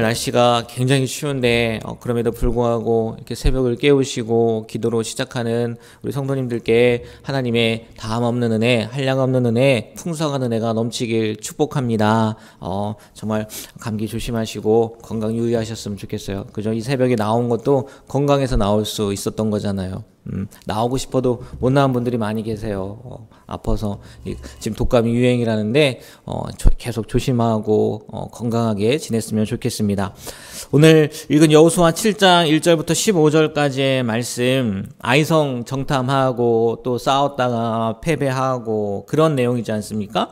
날씨가 굉장히 추운데 그럼에도 불구하고 이렇게 새벽을 깨우시고 기도로 시작하는 우리 성도님들께 하나님의 다함 없는 은혜, 한량 없는 은혜, 풍성한 은혜가 넘치길 축복합니다. 정말 감기 조심하시고 건강 유의하셨으면 좋겠어요. 그죠? 이 새벽에 나온 것도 건강해서 나올 수 있었던 거잖아요. 나오고 싶어도 못 나온 분들이 많이 계세요. 아파서 지금 독감이 유행이라는데 계속 조심하고 건강하게 지냈으면 좋겠습니다. 오늘 읽은 여호수아 7장 1절부터 15절까지의 말씀, 아이성 정탐하고 또 싸웠다가 패배하고 그런 내용이지 않습니까?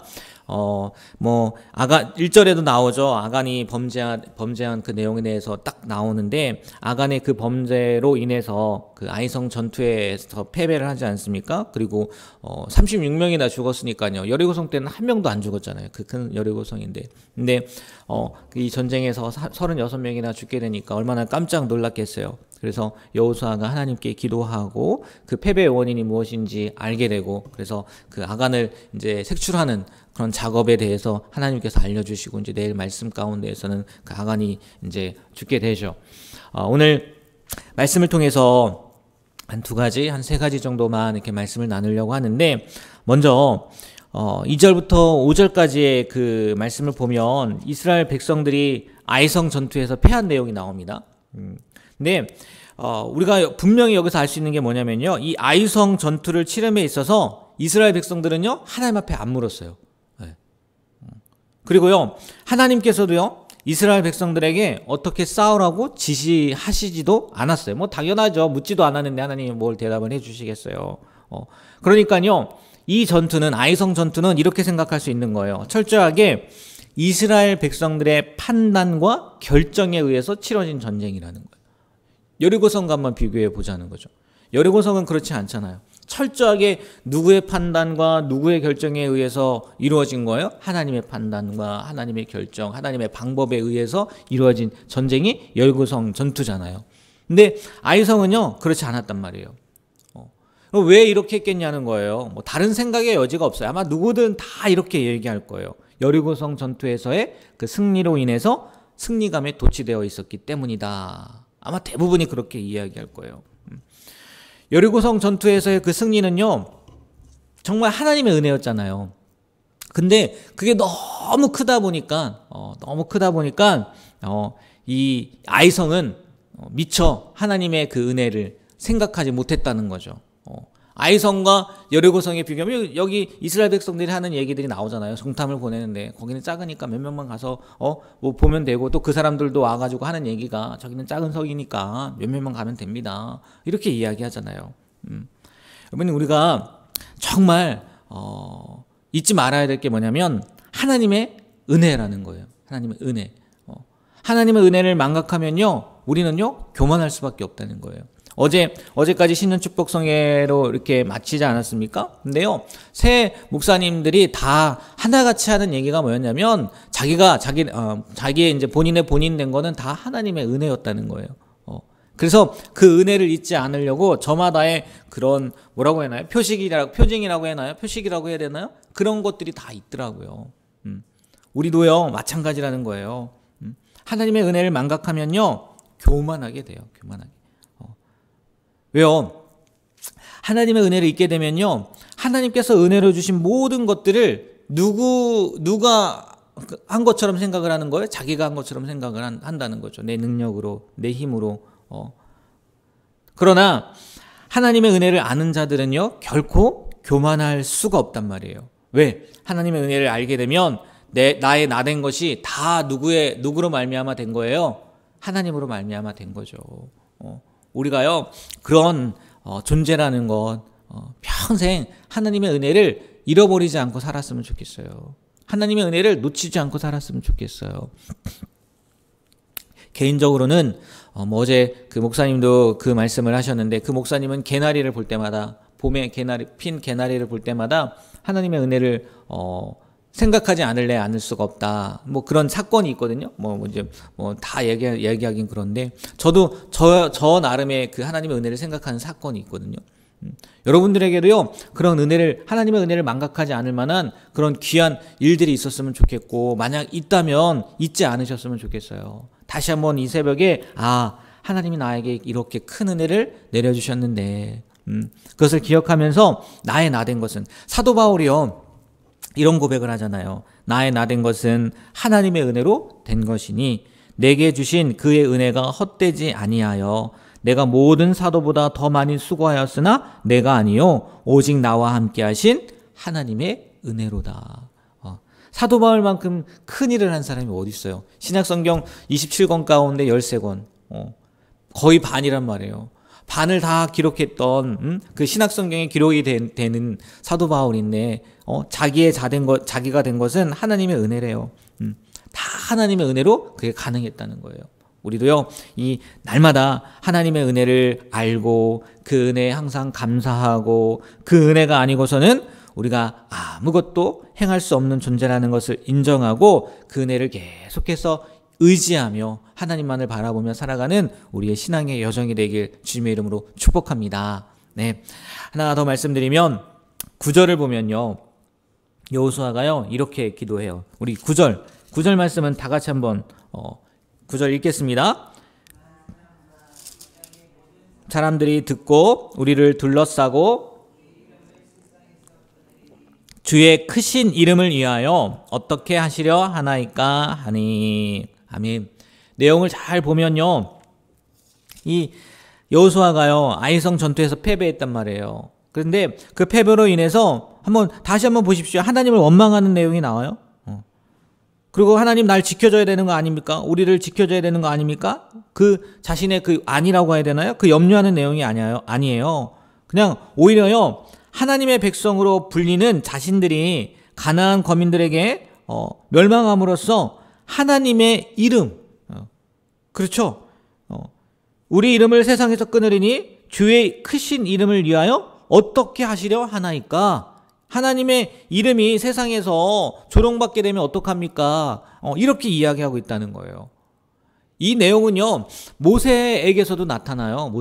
1절에도 나오죠. 아간이 범죄한 그 내용에 대해서 딱 나오는데, 아간의 그 범죄로 인해서 그 아이성 전투에서 패배를 하지 않습니까? 그리고 36명이나 죽었으니까요. 여리고성 때는 한 명도 안 죽었잖아요. 그 큰 여리고성인데. 근데 이 전쟁에서 36명이나 죽게 되니까 얼마나 깜짝 놀랐겠어요. 그래서 여호수아가 하나님께 기도하고 그 패배의 원인이 무엇인지 알게 되고, 그래서 그 아간을 이제 색출하는 그런 작업에 대해서 하나님께서 알려주시고, 이제 내일 말씀 가운데에서는 그 아간이 이제 죽게 되죠. 오늘 말씀을 통해서 한 세 가지 정도만 이렇게 말씀을 나누려고 하는데, 먼저 2절부터 5절까지의 그 말씀을 보면 이스라엘 백성들이 아이성 전투에서 패한 내용이 나옵니다. 근데 우리가 분명히 여기서 알 수 있는 게 뭐냐면요, 이 아이성 전투를 치름에 있어서 이스라엘 백성들은요 하나님 앞에 안 물었어요. 네. 그리고요 하나님께서도요 이스라엘 백성들에게 어떻게 싸우라고 지시하시지도 않았어요. 뭐 당연하죠. 묻지도 않았는데 하나님이 뭘 대답을 해주시겠어요. 그러니까요 이 전투는, 아이성 전투는 이렇게 생각할 수 있는 거예요. 철저하게 이스라엘 백성들의 판단과 결정에 의해서 치러진 전쟁이라는 거예요. 여리고성과 한번 비교해 보자는 거죠. 여리고성은 그렇지 않잖아요. 철저하게 누구의 판단과 누구의 결정에 의해서 이루어진 거예요? 하나님의 판단과 하나님의 결정, 하나님의 방법에 의해서 이루어진 전쟁이 여리고성 전투잖아요. 근데 아이성은요 그렇지 않았단 말이에요. 왜 이렇게 했겠냐는 거예요. 뭐 다른 생각의 여지가 없어요. 아마 누구든 다 이렇게 얘기할 거예요. 여리고성 전투에서의 그 승리로 인해서 승리감에 도취되어 있었기 때문이다. 아마 대부분이 그렇게 이야기할 거예요. 여리고성 전투에서의 그 승리는요 정말 하나님의 은혜였잖아요. 근데 그게 너무 크다 보니까 이 아이성은 미처 하나님의 그 은혜를 생각하지 못했다는 거죠. 아이성과 여리고성에 비교하면 여기 이스라엘 백성들이 하는 얘기들이 나오잖아요. 정탐을 보내는데 거기는 작으니까 몇 명만 가서 뭐 보면 되고, 또 그 사람들도 와가지고 하는 얘기가 저기는 작은 성이니까 몇 명만 가면 됩니다. 이렇게 이야기하잖아요. 여러분, 우리가 정말 잊지 말아야 될 게 뭐냐면 하나님의 은혜라는 거예요. 하나님의 은혜. 하나님의 은혜를 망각하면요 우리는요 교만할 수밖에 없다는 거예요. 어제까지 신년 축복성회로 이렇게 마치지 않았습니까? 근데요, 새 목사님들이 다 하나같이 하는 얘기가 뭐였냐면, 자기의 이제 본인의 본인 된 거는 다 하나님의 은혜였다는 거예요. 그래서 그 은혜를 잊지 않으려고 저마다의 그런 뭐라고 해나요? 표징이라고 해나요? 표식이라고 해야 되나요? 그런 것들이 다 있더라고요. 우리도요, 마찬가지라는 거예요. 하나님의 은혜를 망각하면요, 교만하게 돼요. 교만하게. 왜요? 하나님의 은혜를 잊게 되면요 하나님께서 은혜로 주신 모든 것들을 누가 한 것처럼 생각을 하는 거예요? 자기가 한 것처럼 생각을 한다는 거죠. 내 능력으로, 내 힘으로. 그러나 하나님의 은혜를 아는 자들은요 결코 교만할 수가 없단 말이에요. 왜? 하나님의 은혜를 알게 되면 나의 나 된 것이 다 누구로 말미암아 된 거예요? 하나님으로 말미암아 된 거죠. 우리가요 그런 존재라는 것, 평생 하나님의 은혜를 잃어버리지 않고 살았으면 좋겠어요. 하나님의 은혜를 놓치지 않고 살았으면 좋겠어요. 개인적으로는 어제 그 목사님도 그 말씀을 하셨는데, 그 목사님은 개나리를 볼 때마다, 봄에 핀 개나리를 볼 때마다 하나님의 은혜를 생각하지 않을 수가 없다. 뭐 그런 사건이 있거든요. 다 얘기하긴 그런데, 저도 저 나름의 그 하나님의 은혜를 생각하는 사건이 있거든요. 여러분들에게도요 그런 하나님의 은혜를 망각하지 않을 만한 그런 귀한 일들이 있었으면 좋겠고, 만약 있다면 잊지 않으셨으면 좋겠어요. 다시 한번 이 새벽에 하나님이 나에게 이렇게 큰 은혜를 내려주셨는데 그것을 기억하면서 나의 나된 것은, 사도 바울이요 이런 고백을 하잖아요. 나의 나된 것은 하나님의 은혜로 된 것이니 내게 주신 그의 은혜가 헛되지 아니하여 내가 모든 사도보다 더 많이 수고하였으나 내가 아니요 오직 나와 함께 하신 하나님의 은혜로다. 사도 바울만큼 큰 일을 한 사람이 어디 있어요? 신약성경 27권 가운데 13권, 거의 반이란 말이에요. 반을 다 기록했던 그 신약성경에 기록이 되는 사도 바울인데 자기가 된 것은 하나님의 은혜래요. 다 하나님의 은혜로 그게 가능했다는 거예요. 우리도요, 이 날마다 하나님의 은혜를 알고 그 은혜에 항상 감사하고 그 은혜가 아니고서는 우리가 아무것도 행할 수 없는 존재라는 것을 인정하고 그 은혜를 계속해서 의지하며 하나님만을 바라보며 살아가는 우리의 신앙의 여정이 되길 주님의 이름으로 축복합니다. 네, 하나 더 말씀드리면 9절을 보면요, 여호수아가요 이렇게 기도해요. 우리 9절 말씀은 다 같이 한번 9절 읽겠습니다. 사람들이 듣고 우리를 둘러싸고 주의 크신 이름을 위하여 어떻게 하시려 하나이까 하니. 아멘. 내용을 잘 보면요, 이 여호수아가요 아이성 전투에서 패배했단 말이에요. 그런데 그 패배로 인해서 다시 한번 보십시오. 하나님을 원망하는 내용이 나와요. 그리고 하나님 날 지켜줘야 되는 거 아닙니까? 우리를 지켜줘야 되는 거 아닙니까? 그 자신의 그 아니라고 해야 되나요? 그 염려하는 내용이 아니에요. 그냥 오히려요, 하나님의 백성으로 불리는 자신들이 가나안 거민들에게 멸망함으로써 하나님의 이름, 그렇죠? 우리 이름을 세상에서 끊으리니 주의 크신 이름을 위하여 어떻게 하시려 하나이까? 하나님의 이름이 세상에서 조롱받게 되면 어떡합니까? 이렇게 이야기하고 있다는 거예요. 이 내용은요, 모세에게서도 나타나요.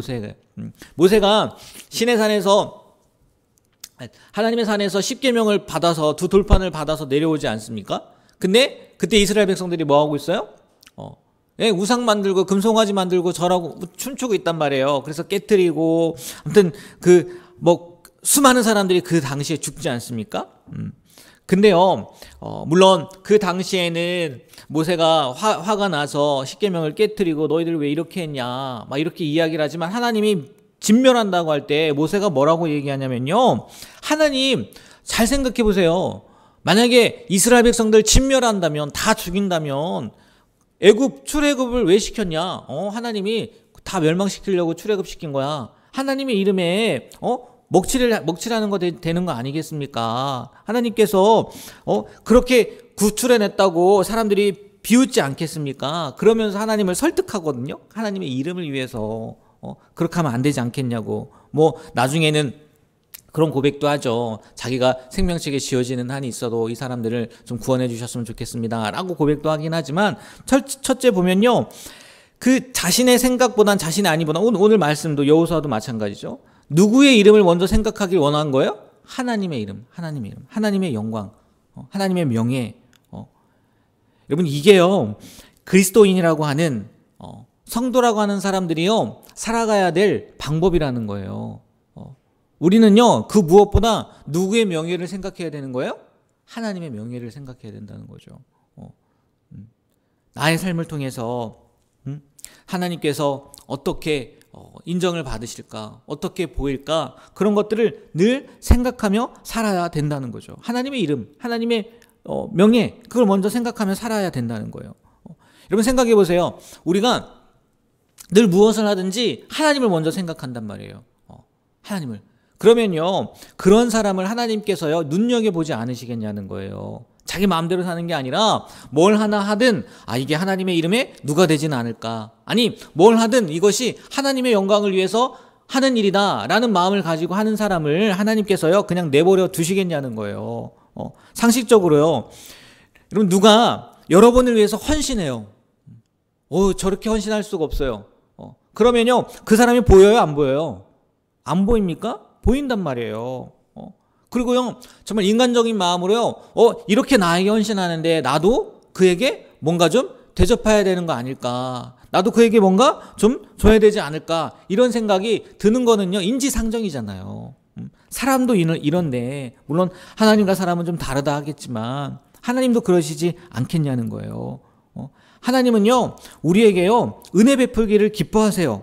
모세가 시내산에서, 하나님의 산에서 십계명을 받아서 두 돌판을 받아서 내려오지 않습니까? 근데 그때 이스라엘 백성들이 뭐 하고 있어요? 우상 만들고 금송아지 만들고 절하고 춤추고 있단 말이에요. 그래서 깨트리고, 아무튼 수많은 사람들이 그 당시에 죽지 않습니까? 근데요, 물론 그 당시에는 모세가 화가 나서 십계명을 깨트리고 너희들 왜 이렇게 했냐 막 이렇게 이야기를 하지만, 하나님이 진멸한다고 할 때 모세가 뭐라고 얘기하냐면요, 하나님 잘 생각해 보세요. 만약에 이스라엘 백성들 진멸한다면, 다 죽인다면 출애굽을 왜 시켰냐? 하나님이 다 멸망시키려고 출애굽시킨 거야. 하나님의 이름에 먹칠하는 거 되는 거 아니겠습니까? 하나님께서 그렇게 구출해냈다고 사람들이 비웃지 않겠습니까? 그러면서 하나님을 설득하거든요. 하나님의 이름을 위해서 그렇게 하면 안 되지 않겠냐고. 나중에는 그런 고백도 하죠. 자기가 생명책에 지어지는 한이 있어도 이 사람들을 좀 구원해 주셨으면 좋겠습니다 라고 고백도 하긴 하지만, 첫째 보면요, 그 자신의 생각보단 자신의 아니보다, 오늘 말씀도 여호수아도 마찬가지죠. 누구의 이름을 먼저 생각하길 원한 거예요? 하나님의 이름, 하나님의 영광, 하나님의 명예. 여러분, 이게요, 그리스도인이라고 하는 성도라고 하는 사람들이요 살아가야 될 방법이라는 거예요. 우리는요, 그 무엇보다 누구의 명예를 생각해야 되는 거예요? 하나님의 명예를 생각해야 된다는 거죠. 나의 삶을 통해서 하나님께서 어떻게 인정을 받으실까, 어떻게 보일까, 그런 것들을 늘 생각하며 살아야 된다는 거죠. 하나님의 이름, 하나님의 명예, 그걸 먼저 생각하며 살아야 된다는 거예요. 여러분 생각해 보세요. 우리가 늘 무엇을 하든지 하나님을 먼저 생각한단 말이에요. 하나님을. 그러면요, 그런 사람을 하나님께서요 눈여겨보지 않으시겠냐는 거예요. 자기 마음대로 사는 게 아니라 뭘 하나 하든 이게 하나님의 이름에 누가 되지는 않을까, 아니 뭘 하든 이것이 하나님의 영광을 위해서 하는 일이다 라는 마음을 가지고 하는 사람을 하나님께서요 그냥 내버려 두시겠냐는 거예요. 상식적으로요, 여러분 누가 여러분을 위해서 헌신해요. 저렇게 헌신할 수가 없어요. 그러면요, 그 사람이 보여요, 안 보여요? 안 보입니까? 보인단 말이에요. 그리고요, 정말 인간적인 마음으로요, 이렇게 나에게 헌신하는데 나도 그에게 뭔가 좀 대접해야 되는 거 아닐까? 나도 그에게 뭔가 좀 줘야 되지 않을까? 이런 생각이 드는 거는요, 인지상정이잖아요. 사람도 이런데, 물론 하나님과 사람은 좀 다르다 하겠지만, 하나님도 그러시지 않겠냐는 거예요. 하나님은요, 우리에게요, 은혜 베풀기를 기뻐하세요.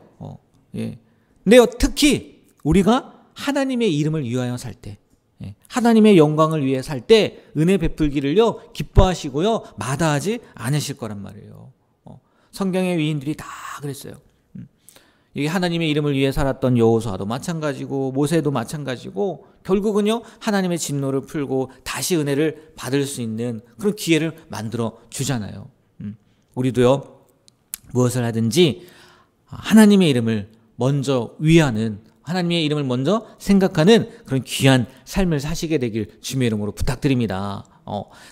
예. 근데요, 특히 우리가 하나님의 이름을 위하여 살 때, 하나님의 영광을 위해 살 때 은혜 베풀기를요 기뻐하시고요 마다하지 않으실 거란 말이에요. 성경의 위인들이 다 그랬어요. 이게 하나님의 이름을 위해 살았던 여호수아도 마찬가지고 모세도 마찬가지고 결국은요 하나님의 진노를 풀고 다시 은혜를 받을 수 있는 그런 기회를 만들어 주잖아요. 우리도요 무엇을 하든지 하나님의 이름을 먼저 위하는, 하나님의 이름을 먼저 생각하는 그런 귀한 삶을 사시게 되길 주님의 이름으로 부탁드립니다.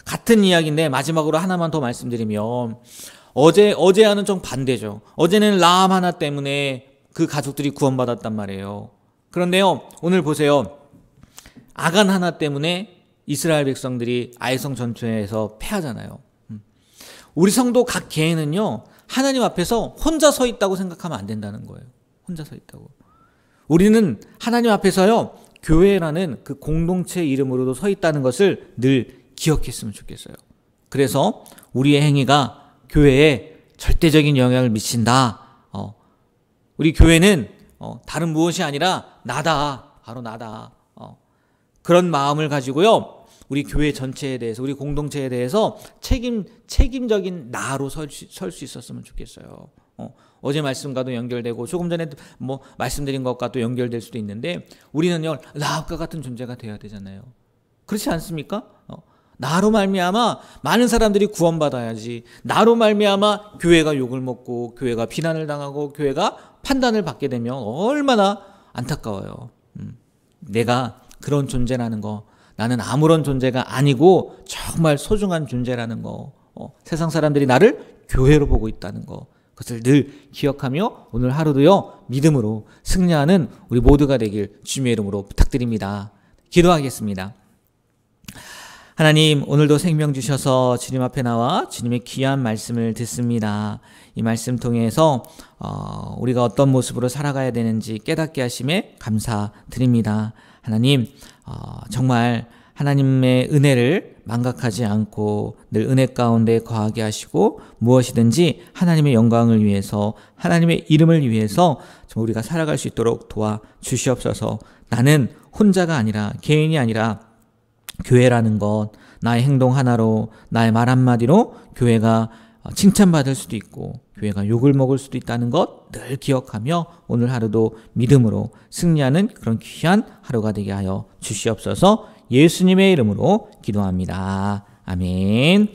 같은 이야기인데 마지막으로 하나만 더 말씀드리면 어제와는 좀 반대죠. 어제는 라암 하나 때문에 그 가족들이 구원받았단 말이에요. 그런데요 오늘 보세요. 아간 하나 때문에 이스라엘 백성들이 아이성 전투에서 패하잖아요. 우리 성도 각 개인은요 하나님 앞에서 혼자 서 있다고 생각하면 안 된다는 거예요. 혼자 서 있다고. 우리는 하나님 앞에서요 교회라는 그 공동체 이름으로도 서 있다는 것을 늘 기억했으면 좋겠어요. 그래서 우리의 행위가 교회에 절대적인 영향을 미친다. 우리 교회는 다른 무엇이 아니라 나다. 바로 나다. 그런 마음을 가지고요 우리 교회 전체에 대해서, 우리 공동체에 대해서 책임적인 나로 설 수 있었으면 좋겠어요. 어제 말씀과도 연결되고 조금 전에 뭐 말씀드린 것과 또 연결될 수도 있는데 우리는요 라합과 같은 존재가 되어야 되잖아요. 그렇지 않습니까? 나로 말미암아 많은 사람들이 구원받아야지. 나로 말미암아 교회가 욕을 먹고 교회가 비난을 당하고 교회가 판단을 받게 되면 얼마나 안타까워요. 내가 그런 존재라는 거, 나는 아무런 존재가 아니고 정말 소중한 존재라는 거, 세상 사람들이 나를 교회로 보고 있다는 거, 그것을 늘 기억하며 오늘 하루도요 믿음으로 승리하는 우리 모두가 되길 주님의 이름으로 부탁드립니다. 기도하겠습니다. 하나님, 오늘도 생명 주셔서 주님 앞에 나와 주님의 귀한 말씀을 듣습니다. 이 말씀 통해서 우리가 어떤 모습으로 살아가야 되는지 깨닫게 하심에 감사드립니다. 하나님, 정말 하나님의 은혜를 망각하지 않고 늘 은혜 가운데 거하게 하시고 무엇이든지 하나님의 영광을 위해서, 하나님의 이름을 위해서 우리가 살아갈 수 있도록 도와주시옵소서. 나는 혼자가 아니라, 개인이 아니라 교회라는 것, 나의 행동 하나로, 나의 말 한마디로 교회가 칭찬받을 수도 있고 교회가 욕을 먹을 수도 있다는 것 늘 기억하며 오늘 하루도 믿음으로 승리하는 그런 귀한 하루가 되게 하여 주시옵소서. 예수님의 이름으로 기도합니다. 아멘.